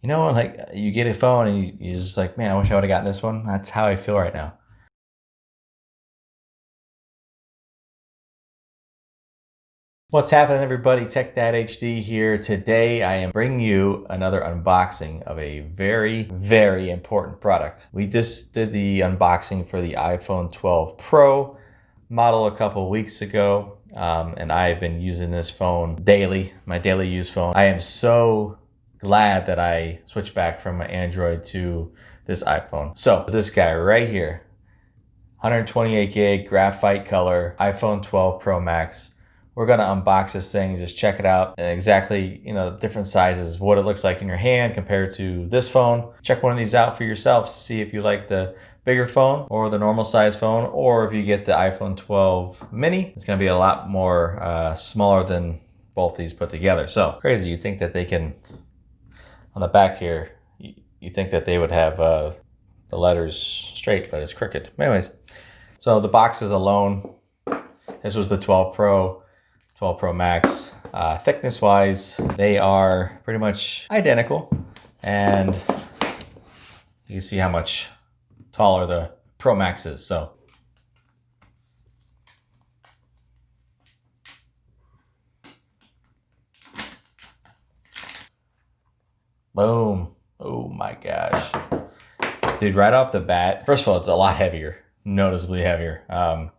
You know, like you get a phone and you're just like, man, I wish I would have gotten this one. That's how I feel right now. What's happening, everybody? TechDadHD here. Today I am bringing you another unboxing of a very, very important product. We just did the unboxing for the iPhone 12 Pro model a couple weeks ago, and I have been using this phone daily, my daily use phone. I am so glad that I switched back from my Android to this iPhone. So this guy right here, 128 gig graphite color iPhone 12 Pro Max. We're gonna unbox this thing, just check it out, and exactly, different sizes, what it looks like in your hand compared to this phone. Check one of these out for yourselves to see if you like the bigger phone or the normal size phone, or if you get the iPhone 12 mini, it's gonna be a lot more smaller than both these put together. So crazy, you think that they can, on the back here, you think that they would have the letters straight, but it's crooked. Anyways, so the boxes alone, this was the 12 Pro, 12 Pro Max. Thickness wise, they are pretty much identical, and you can see how much taller the Pro Max is. So boom. Oh my gosh. Dude, right off the bat, first of all, it's a lot heavier, noticeably heavier.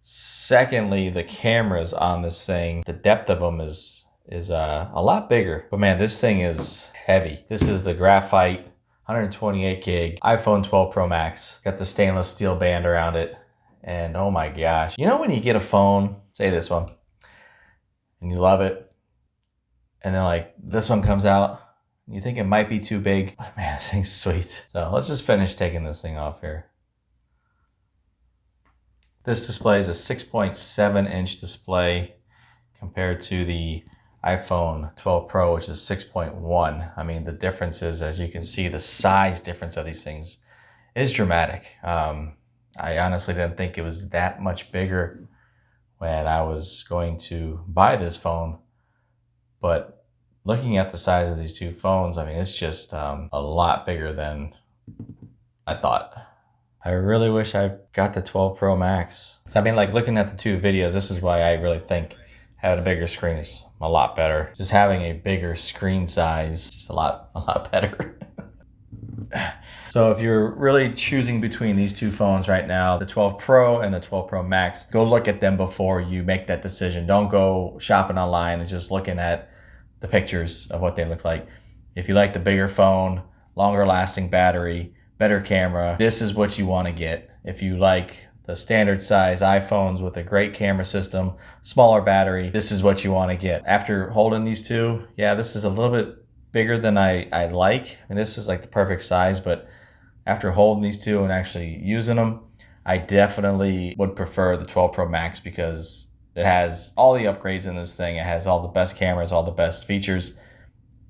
Secondly, the cameras on this thing, the depth of them is a lot bigger. But man, this thing is heavy. This is the graphite 128 gig iPhone 12 Pro Max. Got the stainless steel band around it. And oh my gosh. You know when you get a phone, say this one, and you love it, and then like this one comes out, you think it might be too big. Oh, man, this thing's sweet. So let's just finish taking this thing off here. This display is a 6.7 inch display compared to the iPhone 12 Pro, which is 6.1. I mean, the difference is, as you can see, the size difference of these things is dramatic. I honestly didn't think it was that much bigger when I was going to buy this phone, but looking at the size of these two phones, I mean, it's just a lot bigger than I thought. I really wish I got the 12 Pro Max. So I mean, like looking at the two videos, this is why I really think having a bigger screen is a lot better. Just having a bigger screen size, just a lot better. So if you're really choosing between these two phones right now, the 12 Pro and the 12 Pro Max, go look at them before you make that decision. Don't go shopping online and just looking at the pictures of what they look like. If you like the bigger phone, longer lasting battery, better camera, this is what you want to get. If you like the standard size iPhones with a great camera system, smaller battery, this is what you want to get. After holding these two, yeah, this is a little bit bigger than I like. And this is like the perfect size, but after holding these two and actually using them, I definitely would prefer the 12 Pro Max because it has all the upgrades in this thing. It has all the best cameras, all the best features,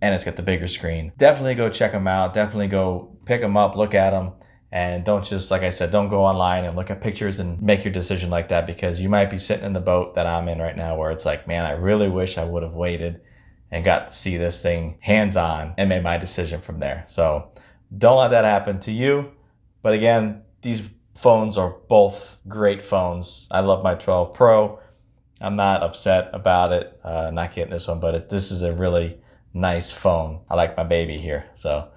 and it's got the bigger screen. Definitely go check them out. Definitely go pick them up, look at them, and don't just, like I said, don't go online and look at pictures and make your decision like that, because you might be sitting in the boat that I'm in right now where it's like, man, I really wish I would have waited and got to see this thing hands-on and made my decision from there. So don't let that happen to you. But again, these phones are both great phones. I love my 12 Pro. I'm not upset about it, not getting this one, but this is a really nice phone. I like my baby here. So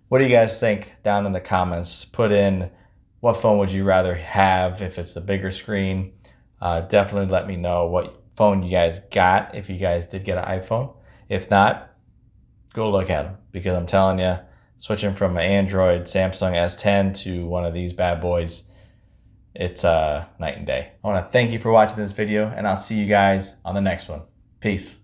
what do you guys think down in the comments? Put in what phone would you rather have if it's the bigger screen. Definitely let me know what phone you guys got if you guys did get an iPhone. If not, go look at them, because I'm telling you, switching from an Android Samsung S10 to one of these bad boys, it's night and day. I want to thank you for watching this video, and I'll see you guys on the next one. Peace.